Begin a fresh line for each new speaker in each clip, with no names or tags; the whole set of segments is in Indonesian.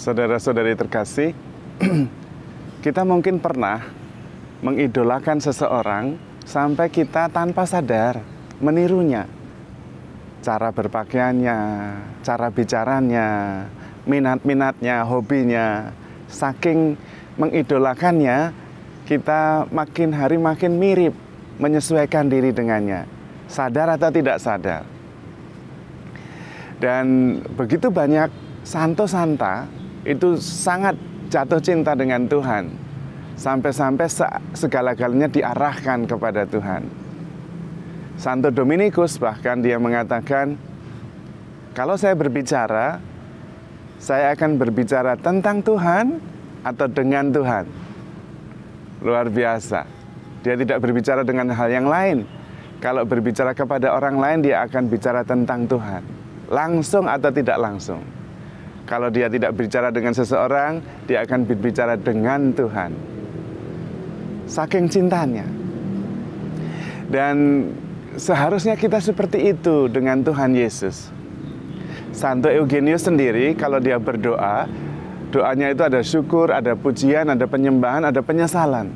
Saudara-saudari terkasih, kita mungkin pernah mengidolakan seseorang sampai kita tanpa sadar menirunya. Cara berpakaiannya, cara bicaranya, minat-minatnya, hobinya. Saking mengidolakannya, kita makin hari makin mirip, menyesuaikan diri dengannya. Sadar atau tidak sadar. Dan begitu banyak santo-santa itu sangat jatuh cinta dengan Tuhan. Sampai-sampai segala-galanya diarahkan kepada Tuhan. Santo Dominikus bahkan dia mengatakan, kalau saya berbicara, saya akan berbicara tentang Tuhan atau dengan Tuhan. Luar biasa. Dia tidak berbicara dengan hal yang lain. Kalau berbicara kepada orang lain, dia akan bicara tentang Tuhan. Langsung atau tidak langsung. Kalau dia tidak berbicara dengan seseorang, dia akan berbicara dengan Tuhan. Saking cintanya. Dan seharusnya kita seperti itu dengan Tuhan Yesus. Santo Eugenius sendiri kalau dia berdoa, doanya itu ada syukur, ada pujian, ada penyembahan, ada penyesalan.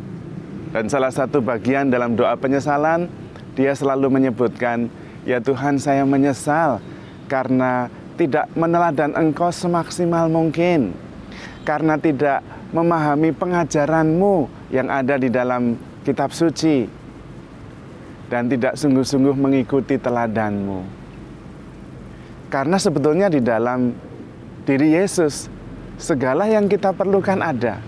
Dan salah satu bagian dalam doa penyesalan, dia selalu menyebutkan, ya Tuhan, saya menyesal karena tidak meneladan Engkau semaksimal mungkin, karena tidak memahami pengajaran-Mu yang ada di dalam kitab suci, dan tidak sungguh-sungguh mengikuti teladan-Mu. Karena sebetulnya di dalam diri Yesus, segala yang kita perlukan ada.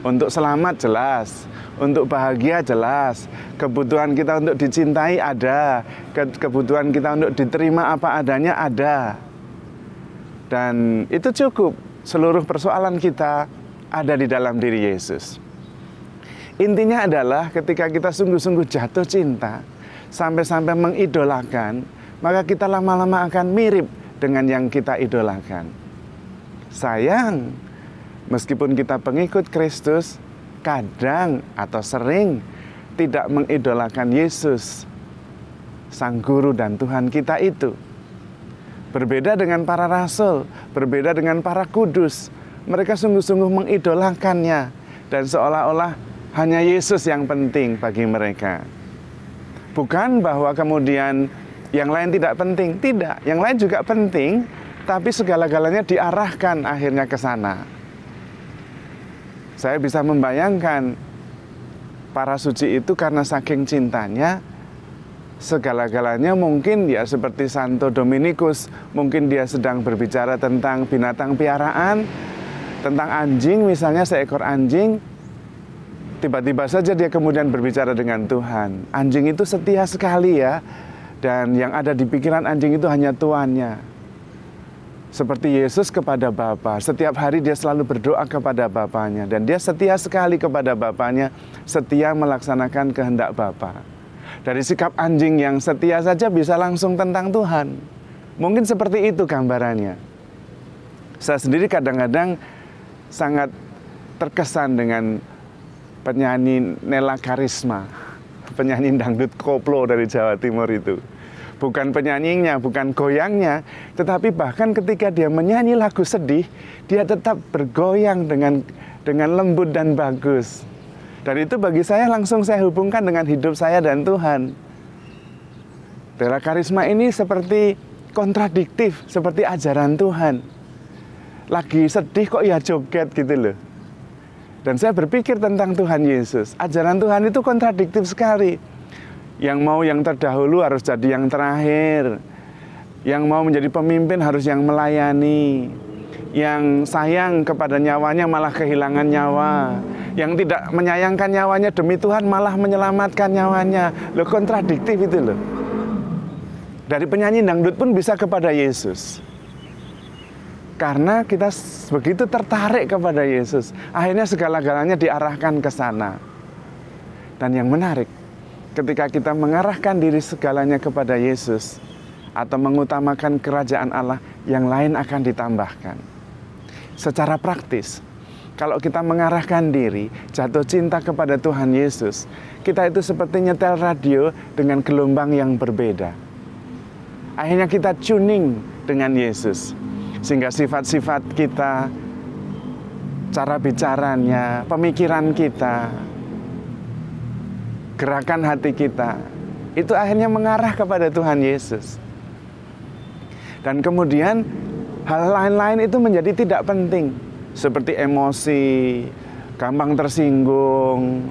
Untuk selamat jelas, untuk bahagia jelas, kebutuhan kita untuk dicintai ada, kebutuhan kita untuk diterima apa adanya ada. Dan itu cukup, seluruh persoalan kita ada di dalam diri Yesus. Intinya adalah ketika kita sungguh-sungguh jatuh cinta, sampai-sampai mengidolakan, maka kita lama-lama akan mirip dengan yang kita idolakan. Sayang, meskipun kita pengikut Kristus, kadang atau sering tidak mengidolakan Yesus, Sang Guru dan Tuhan kita itu. Berbeda dengan para rasul, berbeda dengan para kudus. Mereka sungguh-sungguh mengidolakannya. Dan seolah-olah hanya Yesus yang penting bagi mereka. Bukan bahwa kemudian yang lain tidak penting. Tidak, yang lain juga penting. Tapi segala-galanya diarahkan akhirnya ke sana. Saya bisa membayangkan para suci itu karena saking cintanya, segala-galanya mungkin ya seperti Santo Dominikus, mungkin dia sedang berbicara tentang binatang piaraan, tentang anjing misalnya, seekor anjing, tiba-tiba saja dia kemudian berbicara dengan Tuhan. Anjing itu setia sekali ya, dan yang ada di pikiran anjing itu hanya tuannya. Seperti Yesus kepada Bapa, setiap hari dia selalu berdoa kepada Bapanya, dan dia setia sekali kepada Bapanya, setia melaksanakan kehendak Bapa. Dari sikap anjing yang setia saja bisa langsung tentang Tuhan. Mungkin seperti itu gambarannya. Saya sendiri kadang-kadang sangat terkesan dengan penyanyi Nela Karisma, penyanyi dangdut koplo dari Jawa Timur itu. Bukan penyanyinya, bukan goyangnya, tetapi bahkan ketika dia menyanyi lagu sedih, dia tetap bergoyang dengan lembut dan bagus. Dan itu bagi saya langsung saya hubungkan dengan hidup saya dan Tuhan. Nela Karisma ini seperti kontradiktif, seperti ajaran Tuhan. Lagi sedih kok ya joget gitu loh. Dan saya berpikir tentang Tuhan Yesus. Ajaran Tuhan itu kontradiktif sekali. Yang mau yang terdahulu harus jadi yang terakhir. Yang mau menjadi pemimpin harus yang melayani. Yang sayang kepada nyawanya malah kehilangan nyawa. Yang tidak menyayangkan nyawanya demi Tuhan malah menyelamatkan nyawanya. Loh, kontradiktif itu loh. Dari penyanyi dangdut pun bisa kepada Yesus. Karena kita begitu tertarik kepada Yesus, akhirnya segala-galanya diarahkan ke sana. Dan yang menarik, ketika kita mengarahkan diri segalanya kepada Yesus atau mengutamakan kerajaan Allah, yang lain akan ditambahkan. Secara praktis, kalau kita mengarahkan diri, jatuh cinta kepada Tuhan Yesus, kita itu seperti nyetel radio dengan gelombang yang berbeda. Akhirnya kita tuning dengan Yesus. Sehingga sifat-sifat kita cara bicaranya, pemikiran kita, gerakan hati kita, itu akhirnya mengarah kepada Tuhan Yesus. Dan kemudian hal lain-lain itu menjadi tidak penting, seperti emosi, gampang tersinggung,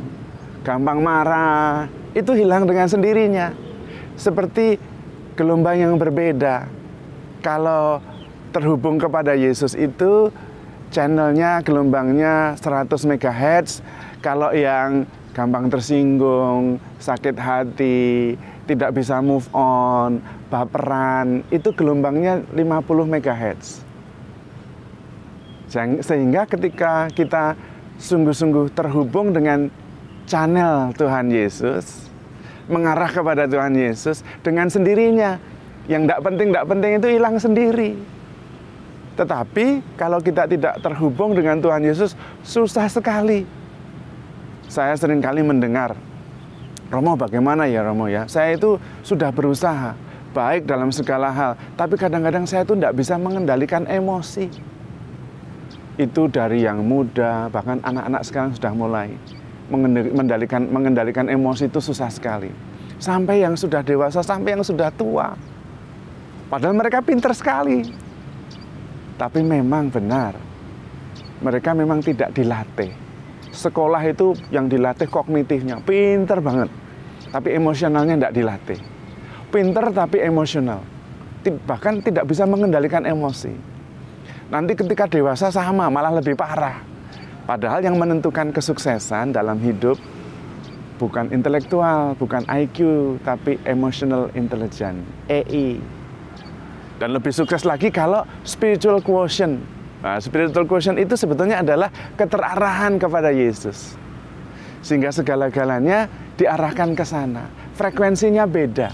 gampang marah, itu hilang dengan sendirinya. Seperti gelombang yang berbeda. Kalau terhubung kepada Yesus itu channelnya, gelombangnya 100 MHz. Kalau yang gampang tersinggung, sakit hati, tidak bisa move on, baperan, itu gelombangnya 50 MHz. Sehingga ketika kita sungguh-sungguh terhubung dengan channel Tuhan Yesus, mengarah kepada Tuhan Yesus, dengan sendirinya, yang tidak penting itu hilang sendiri. Tetapi kalau kita tidak terhubung dengan Tuhan Yesus, susah sekali. Saya seringkali mendengar, Romo bagaimana ya Romo ya? Saya itu sudah berusaha, baik dalam segala hal, tapi kadang-kadang saya itu tidak bisa mengendalikan emosi. Itu dari yang muda, bahkan anak-anak sekarang sudah mulai mengendalikan emosi itu susah sekali. Sampai yang sudah dewasa, sampai yang sudah tua. Padahal mereka pintar sekali. Tapi memang benar, mereka memang tidak dilatih. Sekolah itu yang dilatih kognitifnya, pintar banget. Tapi emosionalnya tidak dilatih. Pintar tapi emosional. Bahkan tidak bisa mengendalikan emosi. Nanti ketika dewasa sama, malah lebih parah. Padahal yang menentukan kesuksesan dalam hidup bukan intelektual, bukan IQ, tapi emotional intelligence, EI. Dan lebih sukses lagi kalau spiritual quotient. Nah, spiritual quotient itu sebetulnya adalah keterarahan kepada Yesus. Sehingga segala-galanya diarahkan ke sana. Frekuensinya beda.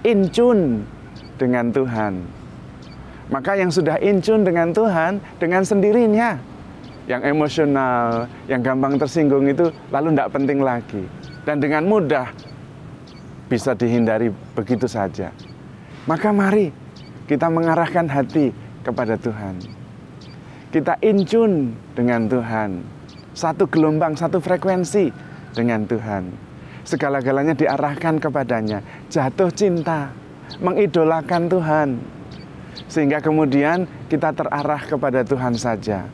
In tune dengan Tuhan. Maka yang sudah in tune dengan Tuhan, dengan sendirinya. Yang emosional, yang gampang tersinggung itu lalu tidak penting lagi. Dan dengan mudah bisa dihindari begitu saja. Maka mari kita mengarahkan hati kepada Tuhan. Kita in tune dengan Tuhan. Satu gelombang, satu frekuensi dengan Tuhan. Segala-galanya diarahkan kepadanya. Jatuh cinta, mengidolakan Tuhan. Sehingga kemudian kita terarah kepada Tuhan saja.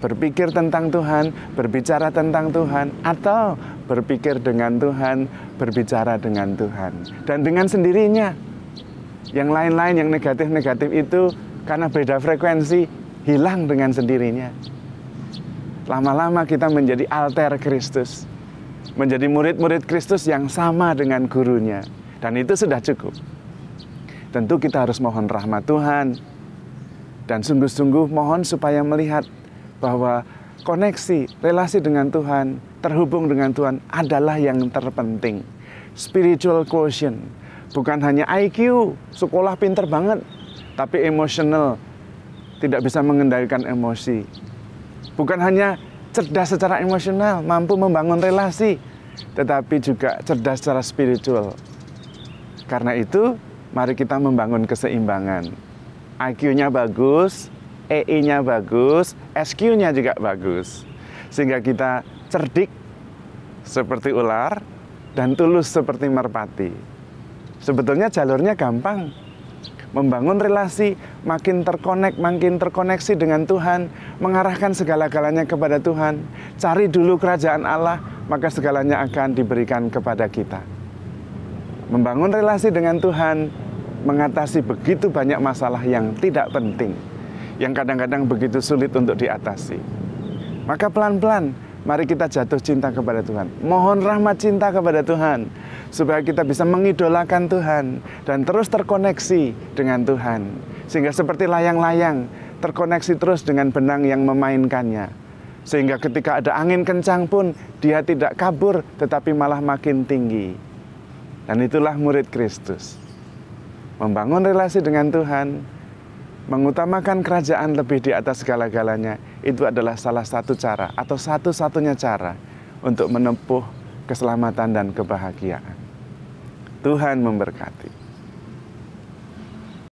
Berpikir tentang Tuhan, berbicara tentang Tuhan, atau berpikir dengan Tuhan, berbicara dengan Tuhan. Dan dengan sendirinya, yang lain-lain, yang negatif-negatif itu, karena beda frekuensi, hilang dengan sendirinya. Lama-lama kita menjadi alter Kristus. Menjadi murid-murid Kristus yang sama dengan gurunya. Dan itu sudah cukup. Tentu kita harus mohon rahmat Tuhan. Dan sungguh-sungguh mohon supaya melihat bahwa koneksi, relasi dengan Tuhan, terhubung dengan Tuhan adalah yang terpenting. Spiritual quotient. Bukan hanya IQ, sekolah pinter banget, tapi emosional, tidak bisa mengendalikan emosi. Bukan hanya cerdas secara emosional, mampu membangun relasi, tetapi juga cerdas secara spiritual. Karena itu, mari kita membangun keseimbangan. IQ-nya bagus, EI-nya bagus, SQ-nya juga bagus. Sehingga kita cerdik seperti ular dan tulus seperti merpati. Sebetulnya jalurnya gampang. Membangun relasi, makin terkoneksi dengan Tuhan, mengarahkan segala-galanya kepada Tuhan. Cari dulu kerajaan Allah, maka segalanya akan diberikan kepada kita. Membangun relasi dengan Tuhan, mengatasi begitu banyak masalah yang tidak penting, yang kadang-kadang begitu sulit untuk diatasi. Maka pelan-pelan, mari kita jatuh cinta kepada Tuhan. Mohon rahmat cinta kepada Tuhan, supaya kita bisa mengidolakan Tuhan, dan terus terkoneksi dengan Tuhan. Sehingga seperti layang-layang, terkoneksi terus dengan benang yang memainkannya. Sehingga ketika ada angin kencang pun, dia tidak kabur, tetapi malah makin tinggi. Dan itulah murid Kristus. Membangun relasi dengan Tuhan, mengutamakan kerajaan lebih di atas segala-galanya, itu adalah salah satu cara atau satu-satunya cara untuk menempuh keselamatan dan kebahagiaan. Tuhan memberkati.